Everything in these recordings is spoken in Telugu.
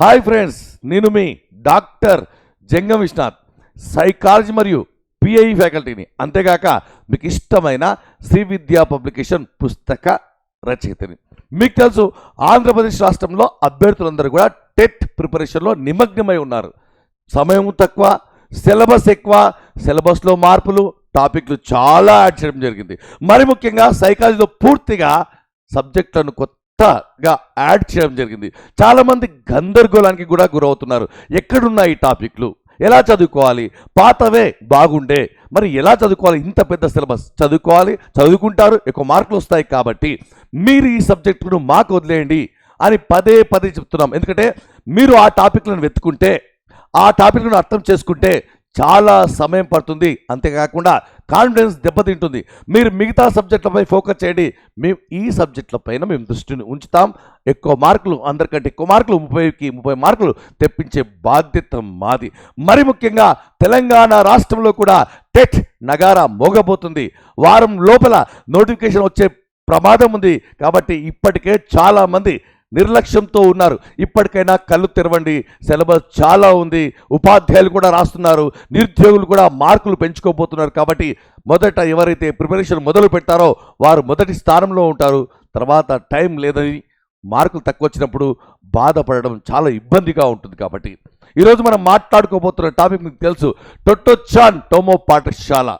హాయ్ ఫ్రెండ్స్, నేను మీ డాక్టర్ జంగం విశ్వనాథ్, సైకాలజీ మరియు పిఐ ఫ్యాకల్టీని, అంతేగాక మీకు ఇష్టమైన శ్రీ విద్యా పబ్లికేషన్ పుస్తక రచయితని. మీకు తెలుసు, ఆంధ్రప్రదేశ్ రాష్ట్రంలో అభ్యర్థులందరూ కూడా టెట్ ప్రిపరేషన్లో నిమగ్నమై ఉన్నారు. సమయం తక్కువ, సిలబస్ ఎక్కువ, సిలబస్లో మార్పులు, టాపిక్లు చాలా యాడ్ చేయడం జరిగింది. మరి ముఖ్యంగా సైకాలజీలో పూర్తిగా సబ్జెక్టులను కొత్తగా యాడ్ చేయడం జరిగింది. చాలామంది గందరగోళానికి కూడా గురవుతున్నారు. ఎక్కడున్నాయి ఈ టాపిక్లు, ఎలా చదువుకోవాలి, పాతవే బాగుండే, మరి ఎలా చదువుకోవాలి, ఇంత పెద్ద సిలబస్ చదువుకోవాలి, చదువుకుంటారు, ఎక్కువ మార్కులు వస్తాయి, కాబట్టి మీరు ఈ సబ్జెక్టును మాకు వదిలేయండి అని పదే పదే చెప్తున్నాం. ఎందుకంటే మీరు ఆ టాపిక్లను వెతుకుంటే, ఆ టాపిక్లను అర్థం చేసుకుంటే చాలా సమయం పడుతుంది, అంతేకాకుండా కాన్ఫిడెన్స్ దెబ్బతింటుంది. మీరు మిగతా సబ్జెక్టులపై ఫోకస్ చేయండి, మేము ఈ సబ్జెక్టులపైన మేము దృష్టిని ఉంచుతాం. ఎక్కువ మార్కులు, అందరికంటే ఎక్కువ మార్కులు, 30కి 30 మార్కులు తెప్పించే బాధ్యత మాది. మరి ముఖ్యంగా తెలంగాణ రాష్ట్రంలో కూడా టెట్ నగారా మోగబోతుంది. వారం లోపల నోటిఫికేషన్ వచ్చే ప్రమాదం ఉంది. కాబట్టి ఇప్పటికే చాలామంది నిర్లక్ష్యంతో ఉన్నారు. ఇప్పటికైనా కళ్ళు తెరవండి, సిలబస్ చాలా ఉంది, ఉపాధ్యాయులు కూడా రాస్తున్నారు, నిరుద్యోగులు కూడా మార్కులు పెంచుకోబోతున్నారు. కాబట్టి మొదట ఎవరైతే ప్రిపరేషన్ మొదలు పెట్టారో వారు మొదటి స్థానంలో ఉంటారు. తర్వాత టైం లేదని మార్కులు తక్కువ వచ్చినప్పుడు బాధపడడం చాలా ఇబ్బందిగా ఉంటుంది. కాబట్టి ఈరోజు మనం మాట్లాడుకోబోతున్న టాపిక్ మీకు తెలుసు, టొట్టొచ్చాన్ టోమో పాఠశాల.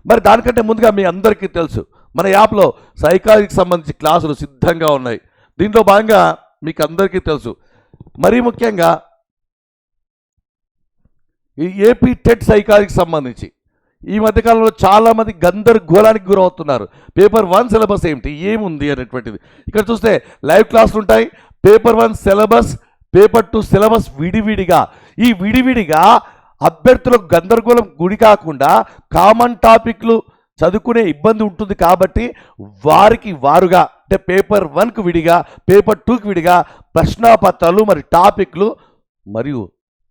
మరి దానికంటే ముందుగా మీ అందరికీ తెలుసు, మన యాప్లో సైకాలజీకి సంబంధించి క్లాసులు సిద్ధంగా ఉన్నాయి. దీంట్లో భాగంగా మీకు అందరికీ తెలుసు, మరీ ముఖ్యంగా ఈ ఏపీ టెట్ సైకాలజీకి సంబంధించి ఈ మధ్యకాలంలో చాలామంది గందరగోళానికి గురవుతున్నారు. పేపర్ 1 సిలబస్ ఏముంది అనేటువంటిది. ఇక్కడ చూస్తే లైవ్ క్లాసులు ఉంటాయి. పేపర్ 1 సిలబస్, పేపర్ 2 సిలబస్ విడివిడిగా. ఈ విడివిడిగా అభ్యర్థులకు గందరగోళం గురి కాకుండా కామన్ టాపిక్లు చదువుకునే ఇబ్బంది ఉంటుంది. కాబట్టి వారికి వారుగా, అంటే పేపర్ 1కు విడిగా, పేపర్ 2కి విడిగా ప్రశ్నాపత్రాలు మరి టాపిక్లు, మరియు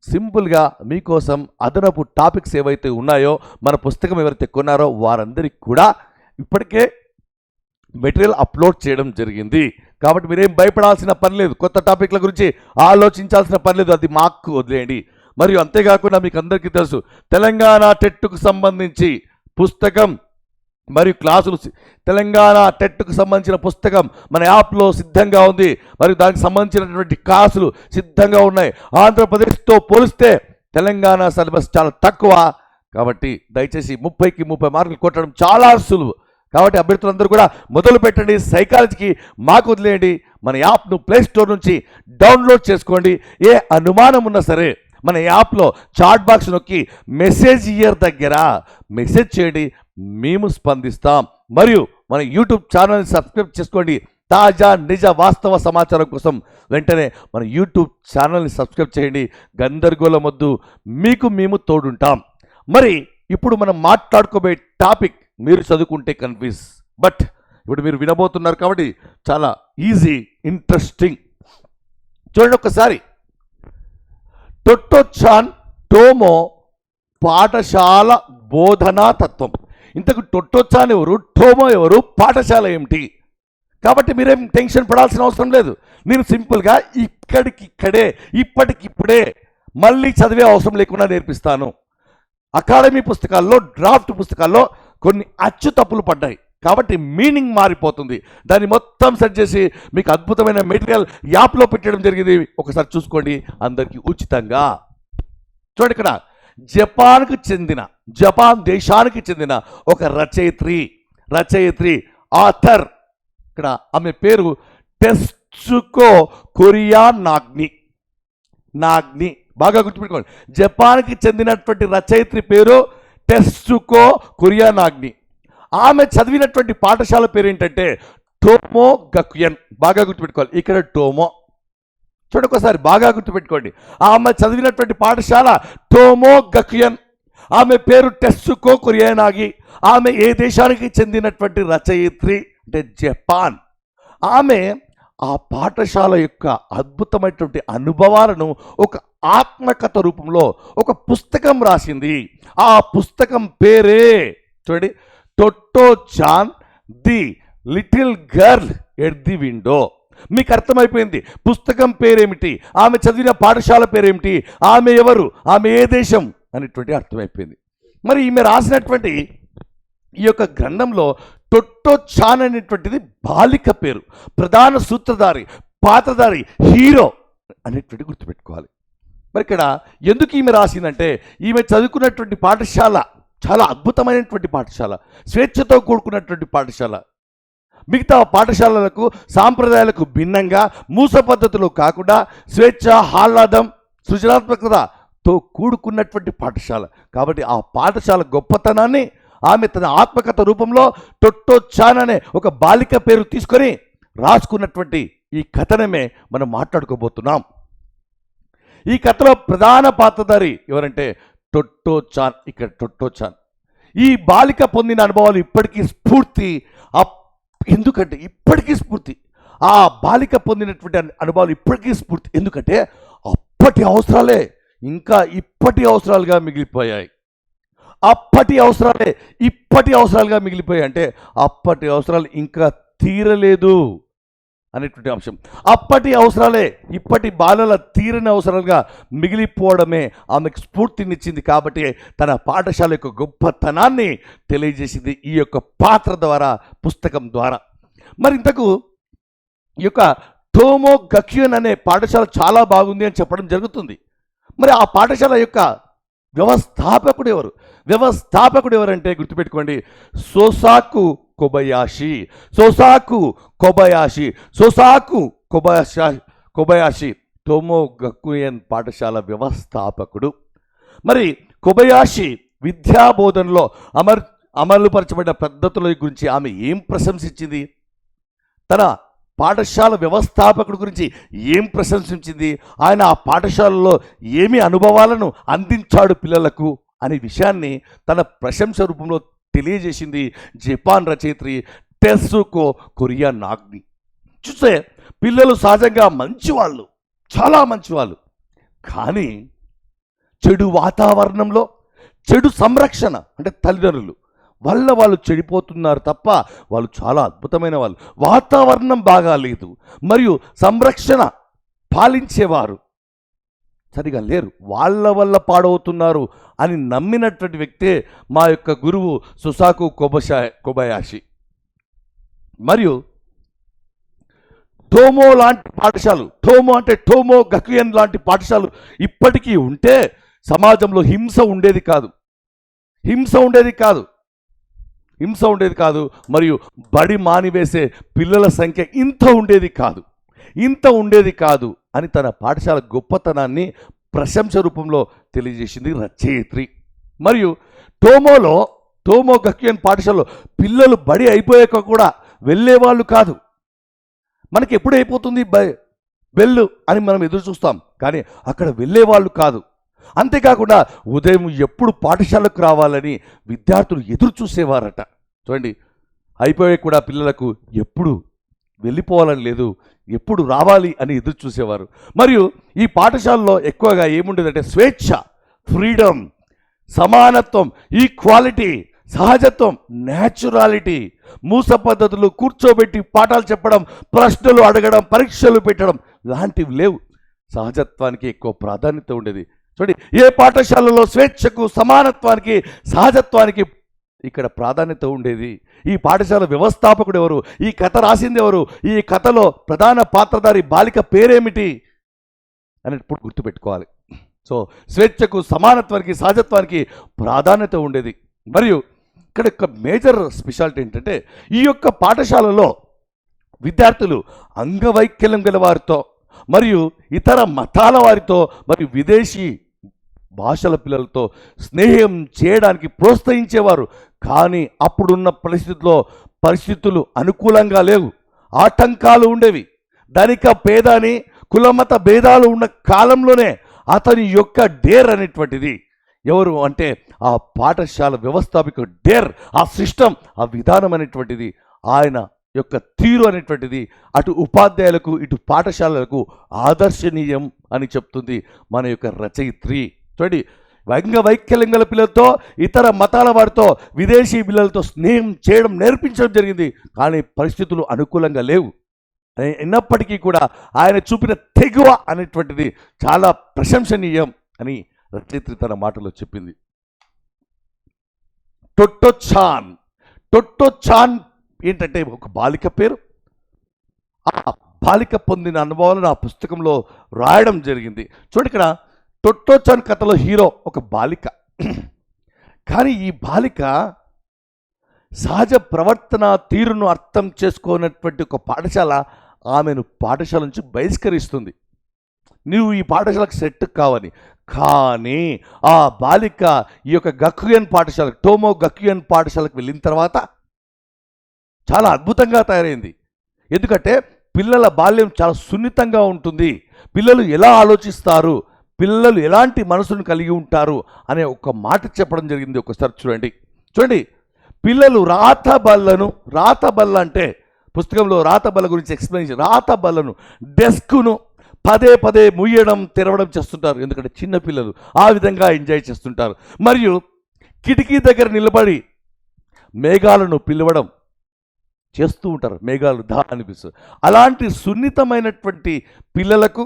సింపుల్గా మీకోసం అదనపు టాపిక్స్ ఏవైతే ఉన్నాయో, మన పుస్తకం ఎవరైతే కొన్నారో వారందరికీ కూడా ఇప్పటికే మెటీరియల్ అప్లోడ్ చేయడం జరిగింది. కాబట్టి మీరేం భయపడాల్సిన పని లేదు, కొత్త టాపిక్ల గురించి ఆలోచించాల్సిన పని లేదు, అది మాకు వదిలేయండి. మరియు అంతేకాకుండా మీకు అందరికీ తెలుసు, తెలంగాణ టెట్కు సంబంధించి పుస్తకం మరియు క్లాసులు, తెలంగాణ టెట్కు సంబంధించిన పుస్తకం మన యాప్లో సిద్ధంగా ఉంది. మరియు దానికి సంబంధించినటువంటి క్లాసులు సిద్ధంగా ఉన్నాయి. ఆంధ్రప్రదేశ్తో పోలిస్తే తెలంగాణ సిలబస్ చాలా తక్కువ. కాబట్టి దయచేసి 30కి 30 మార్కులు కొట్టడం చాలా సులువు. కాబట్టి అభ్యర్థులందరూ కూడా మొదలు పెట్టండి, సైకాలజీకి మాకు వదిలేయండి. మన యాప్ను ప్లేస్టోర్ నుంచి డౌన్లోడ్ చేసుకోండి. ఏ అనుమానం ఉన్నా సరే మన యాప్లో చాట్ బాక్స్ నొక్కి మెసేజ్ ఇయర్ దగ్గర మెసేజ్ చేయండి, మేము స్పందిస్తాం. మరియు మన యూట్యూబ్ ఛానల్ని సబ్స్క్రైబ్ చేసుకోండి. తాజా నిజ వాస్తవ సమాచారం కోసం వెంటనే మన యూట్యూబ్ ఛానల్ని సబ్స్క్రైబ్ చేయండి. గందరగోళం వద్దు, మీకు మేము తోడుంటాం. మరి ఇప్పుడు మనం మాట్లాడుకోబోయే టాపిక్ మీరు చదువుకుంటే కన్ఫ్యూజ్, బట్ ఇప్పుడు మీరు వినబోతున్నారు కాబట్టి చాలా ఈజీ, ఇంట్రెస్టింగ్. చూడండి ఒక్కసారి, టొట్టొచ్చాన్ టోమో పాఠశాల బోధనా తత్వం. ఇంతకు టొట్టొచ్చాన్ ఎవరు, టోమో ఎవరు, పాఠశాల ఏమిటి? కాబట్టి మీరేం టెన్షన్ పడాల్సిన అవసరం లేదు. నేను సింపుల్గా ఇక్కడికిక్కడే, ఇప్పటికిప్పుడే మళ్ళీ చదివే అవసరం లేకుండా నేర్పిస్తాను. అకాడమీ పుస్తకాల్లో, డ్రాఫ్ట్ పుస్తకాల్లో కొన్ని అచ్చు తప్పులు పడ్డాయి, కాబట్టి మీనింగ్ మారిపోతుంది. దాన్ని మొత్తం సెట్ చేసి మీకు అద్భుతమైన మెటీరియల్ యాప్లో పెట్టడం జరిగింది. ఒకసారి చూసుకోండి, అందరికీ ఉచితంగా. చూడండి, ఇక్కడ జపాన్ దేశానికి చెందిన ఒక రచయిత్రి ఆథర్. ఇక్కడ ఆమె పేరు టెత్సుకో కొరియా నాగ్ని. బాగా గుర్తుపెట్టుకోండి, జపాన్కి చెందినటువంటి రచయిత్రి పేరు టెత్సుకో కొరియా నాగ్ని. ఆమె చదివినటువంటి పాఠశాల పేరు ఏంటంటే టోమో గకుయన్. బాగా గుర్తుపెట్టుకోవాలి, ఇక్కడ టోమో. చూడండి ఒకసారి, బాగా గుర్తుపెట్టుకోండి, ఆమె చదివినటువంటి పాఠశాల టోమో గకుయన్. ఆమె పేరు టెత్సుకో కొరియానాగి. ఆమె ఏ దేశానికి చెందినటువంటి రచయిత్రి అంటే జపాన్. ఆమె ఆ పాఠశాల యొక్క అద్భుతమైనటువంటి అనుభవాలను ఒక ఆత్మకథ రూపంలో ఒక పుస్తకం రాసింది. ఆ పుస్తకం పేరే చూడండి, Tottochan the little girl at the window. మీకు అర్థమైపోయింది పుస్తకం పేరేమిటి, ఆమె చదివిన పాఠశాల పేరేమిటి, ఆమె ఎవరు, ఆమె ఏ దేశం అనేటువంటి అర్థమైపోయింది. మరి ఈమె రాసినటువంటి ఈ యొక్క గ్రంథంలో టొట్టో చాన్ అనేటువంటిది బాలిక పేరు, ప్రధాన సూత్రధారి, పాత్రధారి, హీరో అనేటువంటి గుర్తుపెట్టుకోవాలి. మరి ఇక్కడ ఎందుకు ఈమె రాసిందంటే ఈమె చదువుకున్నటువంటి పాఠశాల చాలా అద్భుతమైనటువంటి పాఠశాల, స్వేచ్ఛతో కూడుకున్నటువంటి పాఠశాల. మిగతా పాఠశాలలకు సాంప్రదాయాలకు భిన్నంగా మూస పద్ధతులు కాకుండా స్వేచ్ఛ, ఆహ్లాదం, సృజనాత్మకతతో కూడుకున్నటువంటి పాఠశాల. కాబట్టి ఆ పాఠశాల గొప్పతనాన్ని ఆమె తన ఆత్మకథ రూపంలో టొట్టో చాన్ అనే ఒక బాలిక పేరు తీసుకొని రాసుకున్నటువంటి ఈ కథనమే మనం మాట్లాడుకోబోతున్నాం. ఈ కథలో ప్రధాన పాత్రధారి ఎవరంటే టొట్టో చాన్. ఇక్కడ టొట్టో చాన్ ఈ బాలిక పొందిన అనుభవాలు ఇప్పటికీ స్ఫూర్తి. ఎందుకంటే ఇప్పటికీ స్ఫూర్తి, ఆ బాలిక పొందినటువంటి అనుభవాలు ఇప్పటికీ స్ఫూర్తి. ఎందుకంటే అప్పటి అవసరాలే ఇంకా ఇప్పటి అవసరాలుగా మిగిలిపోయాయి. అప్పటి అవసరాలే ఇప్పటి అవసరాలుగా మిగిలిపోయాయి. అంటే అప్పటి అవసరాలు ఇంకా తీరలేదు అనేటువంటి అంశం. అప్పటి అవసరాలే ఇప్పటి బాలల తీరని అవసరాలుగా మిగిలిపోవడమే ఆమెకు స్ఫూర్తినిచ్చింది. కాబట్టి తన పాఠశాల యొక్క గొప్పతనాన్ని తెలియజేసింది ఈ యొక్క పాత్ర ద్వారా, పుస్తకం ద్వారా. మరి ఇంతకు ఈ యొక్క టోమో గక్యూన్ అనే పాఠశాల చాలా బాగుంది అని చెప్పడం జరుగుతుంది. మరి ఆ పాఠశాల యొక్క వ్యవస్థాపకుడు ఎవరు? వ్యవస్థాపకుడు ఎవరంటే గుర్తుపెట్టుకోండి, సోసాకు కొబయాషి. సోసాకు కొబయాషి, సోసాకు కొబయాషి టోమో గక్యూన్ పాఠశాల వ్యవస్థాపకుడు. మరి కొబయాషి విద్యాబోధనలో అమలుపరచబడిన పద్ధతుల గురించి ఆమె ఏం ప్రశంసించింది? తన పాఠశాల వ్యవస్థాపకుడి గురించి ఏం ప్రశంసించింది? ఆయన ఆ పాఠశాలలో ఏమి అనుభవాలను అందించాడు పిల్లలకు అనే విషయాన్ని తన ప్రశంస రూపంలో తెలియజేసింది జపాన్ రచయిత్రి టెస్సుకో కొరియానాగ్ని. చూస్తే పిల్లలు సహజంగా మంచివాళ్ళు, చాలా మంచివాళ్ళు. కానీ చెడు వాతావరణంలో చెడు సంరక్షణ అంటే తల్లిదండ్రులు వల్ల వాళ్ళు చెడిపోతున్నారు తప్ప వాళ్ళు చాలా అద్భుతమైన వాళ్ళు. వాతావరణం బాగాలేదు మరియు సంరక్షణ పాలించేవారు సరిగా లేరు, వాళ్ళ వల్ల పాడవుతున్నారు అని నమ్మినటువంటి వ్యక్తే మా యొక్క గురువు సోసాకు కొబయాషి. మరియు టోమో లాంటి పాఠశాలలు, టోమో అంటే టోమో గక్యూన్ లాంటి పాఠశాలలు ఇప్పటికీ ఉంటే సమాజంలో హింస ఉండేది కాదు. మరియు బడి మానివేసే పిల్లల సంఖ్య ఇంత ఉండేది కాదు అని తన పాఠశాల గొప్పతనాన్ని ప్రశంస రూపంలో తెలియజేసింది రచయిత్రి. మరియు టోమో గక్యూన్ పాఠశాలలో పిల్లలు బడి అయిపోయాక కూడా వెళ్ళేవాళ్ళు కాదు. మనకి ఎప్పుడు అయిపోతుంది వెళ్ళు అని మనం ఎదురు చూస్తాం, కానీ అక్కడ వెళ్ళేవాళ్ళు కాదు. అంతేకాకుండా ఉదయం ఎప్పుడు పాఠశాలకు రావాలని విద్యార్థులు ఎదురు చూసేవారట. చూడండి, అయిపోయే కూడా పిల్లలకు ఎప్పుడు వెళ్ళిపోవాలని లేదు, ఎప్పుడు రావాలి అని ఎదురు చూసేవారు. మరియు ఈ పాఠశాలలో ఎక్కువగా ఏముండేదంటే స్వేచ్ఛ, ఫ్రీడమ్, సమానత్వం, ఈక్వాలిటీ, సహజత్వం, న్యాచురాలిటీ. మూస పద్ధతులు, కూర్చోబెట్టి పాఠాలు చెప్పడం, ప్రశ్నలు అడగడం, పరీక్షలు పెట్టడం లాంటివి లేవు. సహజత్వానికి ఎక్కువ ప్రాధాన్యత ఉండేది. చూడండి, ఏ పాఠశాలలో స్వేచ్ఛకు, సమానత్వానికి, సహజత్వానికి ఇక్కడ ప్రాధాన్యత ఉండేది. ఈ పాఠశాల వ్యవస్థాపకుడు ఎవరు? ఈ కథ రాసింది ఎవరు? ఈ కథలో ప్రధాన పాత్రధారి బాలిక పేరేమిటి అని ఇప్పుడు గుర్తుపెట్టుకోవాలి. సో స్వేచ్ఛకు, సమానత్వానికి, సహజత్వానికి ప్రాధాన్యత ఉండేది. మరియు ఇక్కడ ఒక మేజర్ స్పెషాలిటీ ఏంటంటే ఈ యొక్క పాఠశాలలో విద్యార్థులు అంగవైకల్యం గల వారితో మరియు ఇతర మతాల వారితో మరియు విదేశీ భాషల పిల్లలతో స్నేహం చేయడానికి ప్రోత్సహించేవారు. కానీ అప్పుడున్న పరిస్థితులు అనుకూలంగా లేవు, ఆటంకాలు ఉండేవి. ధనిక పేద అని కులమత భేదాలు ఉన్న కాలంలోనే అతని యొక్క డేర్ అనేటువంటిది ఎవరు అంటే ఆ పాఠశాల వ్యవస్థాపక డేర్, ఆ సిస్టమ్, ఆ విధానం అనేటువంటిది, ఆయన యొక్క తీరు అనేటువంటిది అటు ఉపాధ్యాయులకు ఇటు పాఠశాలలకు ఆదర్శనీయం అని చెప్తుంది మన యొక్క రచయిత్రి. చూడండి, అంగవైకల్యం గల పిల్లలతో, ఇతర మతాల వారితో, విదేశీ పిల్లలతో స్నేహం చేయడం నేర్పించడం జరిగింది. కానీ పరిస్థితులు అనుకూలంగా లేవు. అయినప్పటికీ కూడా ఆయన చూపిన తెగువ అనేటువంటిది చాలా ప్రశంసనీయం అని రచయిత్రి తన మాటలో చెప్పింది. టొట్టొచాన్. టొట్టొచాన్ ఏంటంటే ఒక బాలిక పేరు. ఆ బాలిక పొందిన అనుభవాలను ఆ పుస్తకంలో రాయడం జరిగింది. చూడండి, ఇక్కడ టొట్టొచాన్ కథలో హీరో ఒక బాలిక. కానీ ఈ బాలిక సహజ ప్రవర్తన తీరును అర్థం చేసుకోనటువంటి ఒక పాఠశాల ఆమెను పాఠశాల నుంచి బహిష్కరిస్తుంది. నువ్వు ఈ పాఠశాలకు సెట్ కావని. కానీ ఆ బాలిక ఈ యొక్క గక్యుయన్ పాఠశాల, టోమో గక్యుయన్ పాఠశాలకు వెళ్ళిన తర్వాత చాలా అద్భుతంగా తయారైంది. ఎందుకంటే పిల్లల బాల్యం చాలా సున్నితంగా ఉంటుంది. పిల్లలు ఎలా ఆలోచిస్తారు, పిల్లలు ఎలాంటి మనసును కలిగి ఉంటారు అనే ఒక మాట చెప్పడం జరిగింది. ఒకసారి చూడండి. పిల్లలు రాత బల్ల అంటే పుస్తకంలో రాత బల్ల గురించి ఎక్స్ప్లెయిన్ రాత బల్లను, డెస్క్ను పదే పదే ముయ్యడం తెరవడం చేస్తుంటారు. ఎందుకంటే చిన్న పిల్లలు ఆ విధంగా ఎంజాయ్ చేస్తుంటారు. మరియు కిటికీ దగ్గర నిలబడి మేఘాలను పిలవడం చేస్తూ ఉంటారు. మేఘాలు అనిపిస్తుంది. అలాంటి సున్నితమైనటువంటి పిల్లలకు,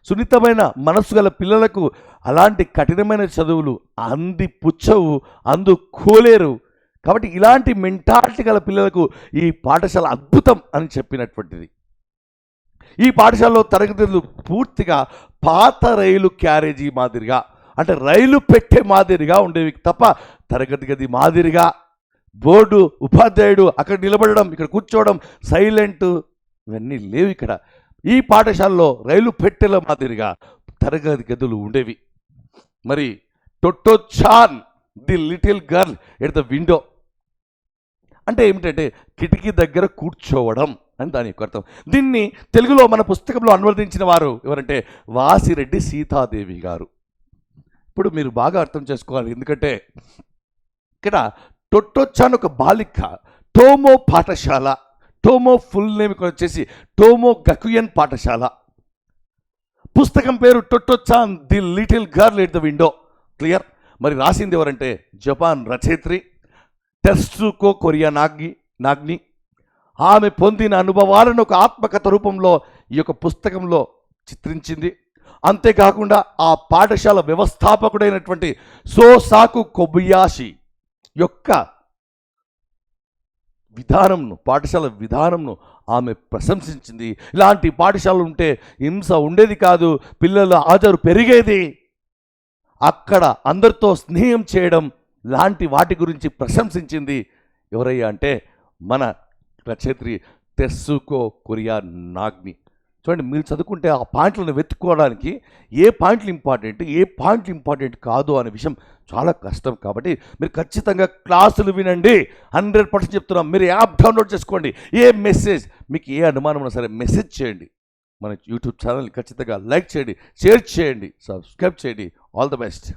సున్నితమైన మనసు గల పిల్లలకు అలాంటి కఠినమైన చదువులు పుచ్చవు, అందుకోలేరు. కాబట్టి ఇలాంటి మెంటాలిటీ గల పిల్లలకు ఈ పాఠశాల అద్భుతం అని చెప్పినటువంటిది. ఈ పాఠశాలలో తరగతులు పూర్తిగా పాత రైలు క్యారేజీ మాదిరిగా, అంటే రైలు పెట్టే మాదిరిగా ఉండేవి తప్ప తరగతి గది మాదిరిగా బోర్డు, ఉపాధ్యాయుడు అక్కడ నిలబడడం, ఇక్కడ కూర్చోవడం, సైలెంట్, ఇవన్నీ లేవు ఇక్కడ. ఈ పాఠశాలలో రైలు పెట్టెల మాదిరిగా తరగతి గదులు ఉండేవి. మరి Tottochan the little girl at the window అంటే ఏమిటంటే కిటికీ దగ్గర కూర్చోవడం అని దాని యొక్క అర్థం. దీన్ని తెలుగులో మన పుస్తకంలో అనువదించిన వారు ఎవరంటే వాసిరెడ్డి సీతాదేవి గారు. ఇప్పుడు మీరు బాగా అర్థం చేసుకోవాలి. ఎందుకంటే ఇక్కడ టొట్టొచాన్ ఒక బాలిక, టోమో పాఠశాల, టోమో ఫుల్ నేమ్ వచ్చేసి టోమో గక్యుయన్ పాఠశాల. పుస్తకం పేరు Tottochan the little girl at the window. Clear. మరి రాసింది ఎవరంటే జపాన్ రచయిత్రి టెస్సుకో కొరియా నాగ్ని. ఆమె పొందిన అనుభవాలను ఒక ఆత్మకథ రూపంలో ఈ యొక్క పుస్తకంలో చిత్రించింది. అంతేకాకుండా ఆ పాఠశాల వ్యవస్థాపకుడైనటువంటి సోసాకు కొబయాషి యొక్క విధానంను, పాఠశాల విధానంను ఆమె ప్రశంసించింది. ఇలాంటి పాఠశాలలు ఉంటే హింస ఉండేది కాదు, పిల్లల హాజరు పెరిగేది, అక్కడ అందరితో స్నేహం చేయడం లాంటి వాటి గురించి ప్రశంసించింది. ఎవరయ్యా అంటే మన రచయిత్రి టెస్సుకో కొరియా నాగ్ని. చూడండి, మీరు చదువుకుంటే ఆ పాయింట్లను వెతుక్కోవడానికి ఏ పాయింట్లు ఇంపార్టెంట్ కాదు అనే విషయం చాలా కష్టం. కాబట్టి మీరు ఖచ్చితంగా క్లాసులు వినండి. 100% చెప్తున్నాం. మీరు యాప్ డౌన్లోడ్ చేసుకోండి. ఏ మెసేజ్ మీకు ఏ అనుమానం ఉన్నా సరే మెసేజ్ చేయండి. మన యూట్యూబ్ ఛానల్ని ఖచ్చితంగా లైక్ చేయండి, షేర్ చేయండి, సబ్స్క్రైబ్ చేయండి. All the best.